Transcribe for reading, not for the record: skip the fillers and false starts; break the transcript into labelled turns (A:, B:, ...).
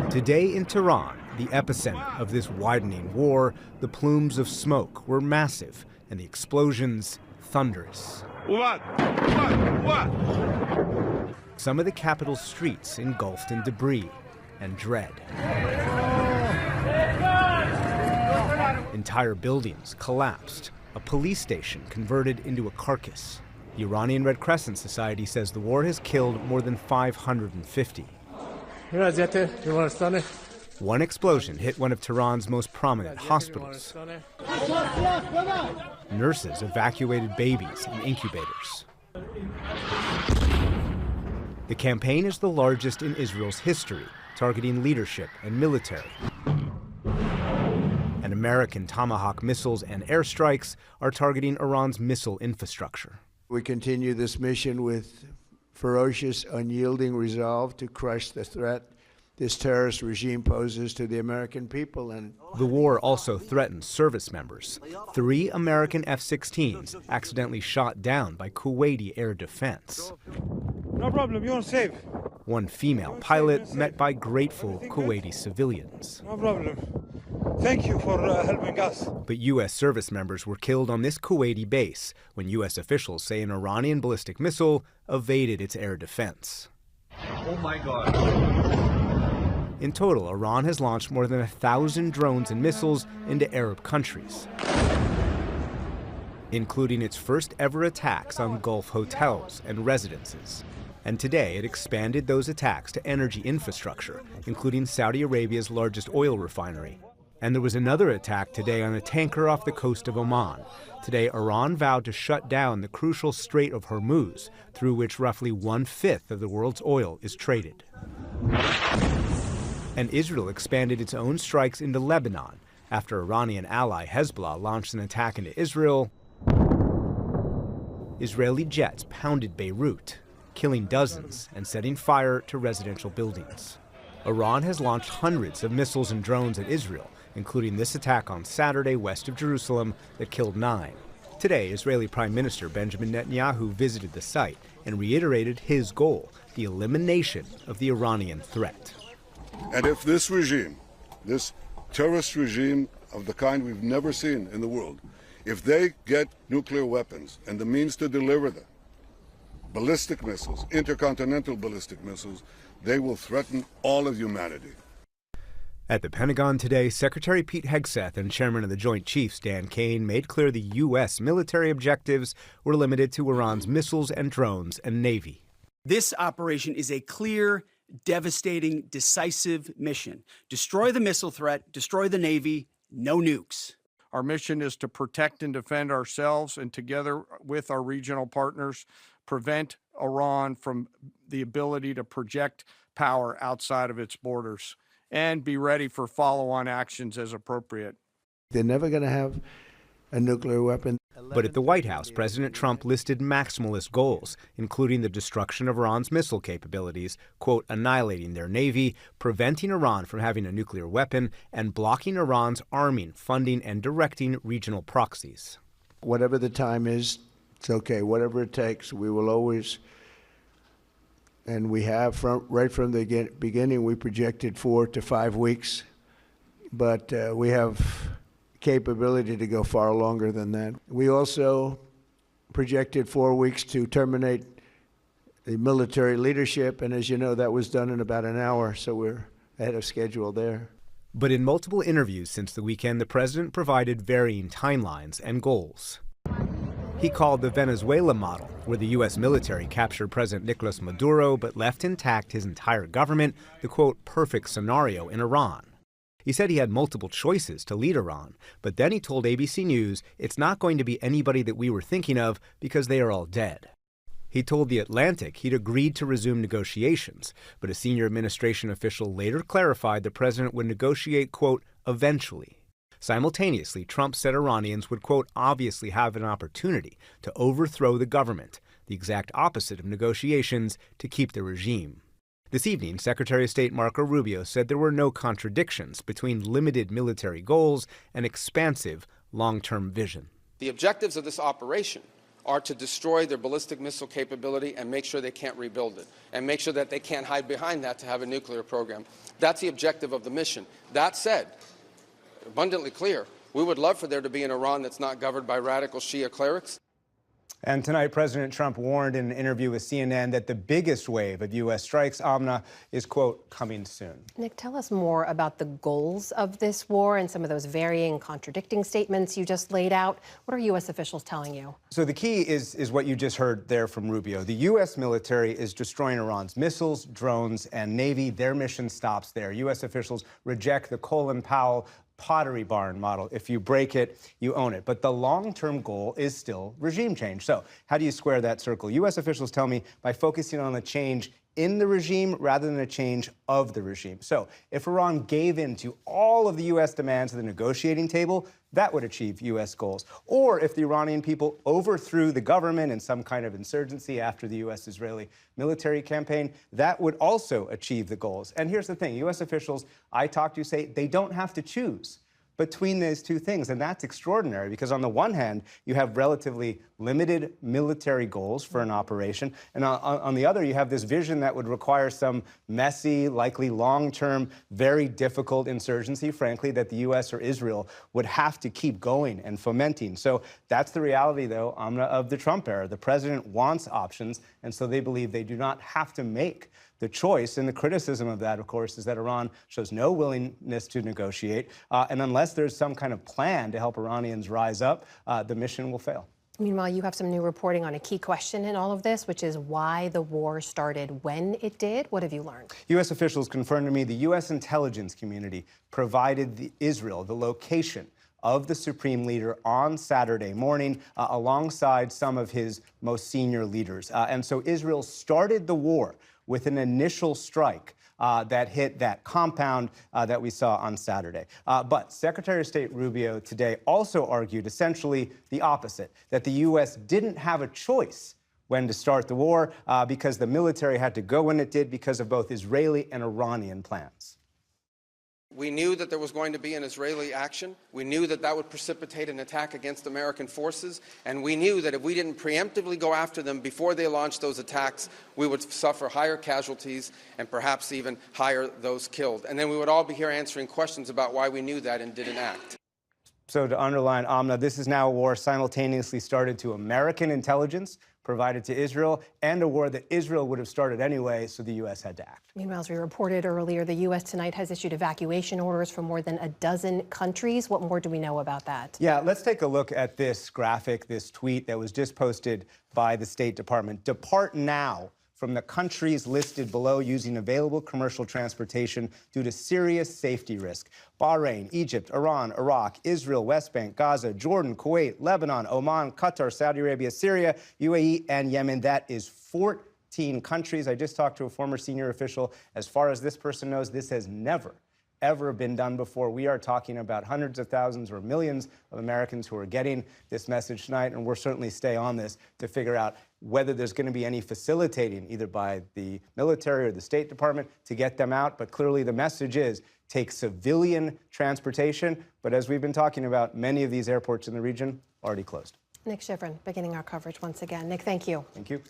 A: Today in Tehran, the epicenter of this widening war, the plumes of smoke were massive and the explosions thunderous. Some of the capital's streets engulfed in debris and dread. Entire buildings collapsed, a police station converted into a carcass. The Iranian Red Crescent Society says the war has killed more than 550. One explosion hit one of Tehran's most prominent hospitals. Nurses evacuated babies in incubators. The campaign is the largest in Israel's history, targeting leadership and military. And American Tomahawk missiles and airstrikes are targeting Iran's missile infrastructure.
B: We continue this mission with ferocious, unyielding resolve to crush the threat this terrorist regime poses to the American people. And
A: the war also threatens service members. 3 American F-16s accidentally shot down by Kuwaiti air defense.
C: No problem, you're safe.
A: One female pilot met by grateful Kuwaiti civilians.
C: No problem. Thank you for helping us.
A: But U.S. service members were killed on this Kuwaiti base when U.S. officials say an Iranian ballistic missile evaded its air defense.
D: Oh my God.
A: In total, Iran has launched more than 1,000 drones and missiles into Arab countries, including its first ever attacks on Gulf hotels and residences. And today, it expanded those attacks to energy infrastructure, including Saudi Arabia's largest oil refinery. And there was another attack today on a tanker off the coast of Oman. Today, Iran vowed to shut down the crucial Strait of Hormuz, through which roughly 1/5 of the world's oil is traded. And Israel expanded its own strikes into Lebanon after Iranian ally Hezbollah launched an attack into Israel. Israeli jets pounded Beirut, killing dozens and setting fire to residential buildings. Iran has launched hundreds of missiles and drones at Israel, including this attack on Saturday west of Jerusalem that killed 9. Today, Israeli Prime Minister Benjamin Netanyahu visited the site and reiterated his goal, the elimination of the Iranian threat.
E: And if this regime, this terrorist regime of the kind we've never seen in the world, if they get nuclear weapons and the means to deliver them, ballistic missiles, intercontinental ballistic missiles, they will threaten all of humanity.
A: At the Pentagon today, Secretary Pete Hegseth and Chairman of the Joint Chiefs Dan Kane made clear the U.S. military objectives were limited to Iran's missiles and drones and Navy.
F: This operation is a clear, devastating, decisive mission. Destroy the missile threat, destroy the Navy, no nukes.
G: Our mission is to protect and defend ourselves and together with our regional partners, prevent Iran from the ability to project power outside of its borders and be ready for follow-on actions as appropriate.
B: they're never going to have a nuclear weapon.
A: But at the White House, President Trump listed maximalist goals, including the destruction of Iran's missile capabilities, quote, annihilating their navy, preventing Iran from having a nuclear weapon, and blocking Iran's arming, funding, and directing regional proxies.
B: Whatever the time is, it's okay. Whatever it takes, we will always, and we have right from the beginning, we projected 4 to 5 weeks, but we have capability to go far longer than that. We also projected 4 weeks to terminate the military leadership, and as you know, that was done in about an hour, so we're ahead of schedule there.
A: But in multiple interviews since the weekend, the president provided varying timelines and goals. He called the Venezuela model, where the U.S. military captured President Nicolas Maduro but left intact his entire government, the, quote, perfect scenario in Iran. He said he had multiple choices to lead Iran, but then he told ABC News it's not going to be anybody that we were thinking of because they are all dead. He told The Atlantic he'd agreed to resume negotiations, but a senior administration official later clarified the president would negotiate, quote, eventually. Simultaneously, Trump said Iranians would, quote, obviously have an opportunity to overthrow the government, the exact opposite of negotiations, to keep the regime. This evening, Secretary of State Marco Rubio said there were no contradictions between limited military goals and expansive long-term vision.
H: The objectives of this operation are to destroy their ballistic missile capability and make sure they can't rebuild it, and make sure that they can't hide behind that to have a nuclear program. That's the objective of the mission. That said, abundantly clear, we would love for there to be an Iran that's not governed by radical Shia clerics.
A: And tonight, President Trump warned in an interview with CNN that the biggest wave of U.S. strikes, Amna, is, quote, coming soon.
I: Nick, tell us more about the goals of this war and some of those varying, contradicting statements you just laid out. What are U.S. officials telling you?
A: So the key is what you just heard there from Rubio. The U.S. military is destroying Iran's missiles, drones, and Navy. Their mission stops there. U.S. officials reject the Colin Powell Pottery Barn model. If you break it, you own it. But the long-term goal is still regime change. So how do you square that circle? U.S. officials tell me by focusing on a change in the regime rather than a change of the regime. So if Iran gave in to all of the U.S. demands at the negotiating table, that would achieve U.S. goals. Or if the Iranian people overthrew the government in some kind of insurgency after the U.S.-Israeli military campaign, that would also achieve the goals. And here's the thing. U.S. officials I talk to say they don't have to choose between those two things. And that's extraordinary because on the one hand, you have relatively limited military goals for an operation. And on the other, you have this vision that would require some messy, likely long-term, very difficult insurgency, frankly, that the U.S. or Israel would have to keep going and fomenting. So that's the reality, though, Amna, of the Trump era. The president wants options, and so they believe they do not have to make the choice. And the criticism of that, of course, is that Iran shows no willingness to negotiate. And unless there's some kind of plan to help Iranians rise up, the mission will fail.
I: Meanwhile, you have some new reporting on a key question in all of this, which is why the war started when it did. What have you learned? U.S.
A: officials confirmed to me the U.S. intelligence community provided Israel the location of the Supreme Leader on Saturday morning alongside some of his most senior leaders. And so Israel started the war with an initial strike that hit that compound that we saw on Saturday. But Secretary of State Rubio today also argued essentially the opposite, that the U.S. didn't have a choice when to start the war because the military had to go when it did because of both Israeli and Iranian plans.
H: We knew that there was going to be an Israeli action. We knew that that would precipitate an attack against American forces. And we knew that if we didn't preemptively go after them before they launched those attacks, we would suffer higher casualties and perhaps even higher those killed. And then we would all be here answering questions about why we knew that and didn't act.
A: So to underline, Amna, this is now a war simultaneously started to American intelligence, provided to Israel, and a war that Israel would have started anyway, so the U.S. had to act.
I: Meanwhile, as we reported earlier, the U.S. tonight has issued evacuation orders for more than a dozen countries. What more do we know about that?
A: Yeah, let's take a look at this graphic, this tweet that was just posted by the State Department. Depart now from the countries listed below using available commercial transportation due to serious safety risk. Bahrain, Egypt, Iran, Iraq, Israel, West Bank, Gaza, Jordan, Kuwait, Lebanon, Oman, Qatar, Saudi Arabia, Syria, UAE, and Yemen. That is 14 countries. I just talked to a former senior official. As far as this person knows, this has never ever been done before. We are talking about hundreds of thousands or millions of Americans who are getting this message tonight, and we'll certainly stay on this to figure out whether there's going to be any facilitating either by the military or the State Department to get them out. But clearly the message is take civilian transportation. But as we've been talking about, many of these airports in the region already closed.
I: Nick Shivrin, beginning our coverage once again. Nick, thank you.
A: Thank you.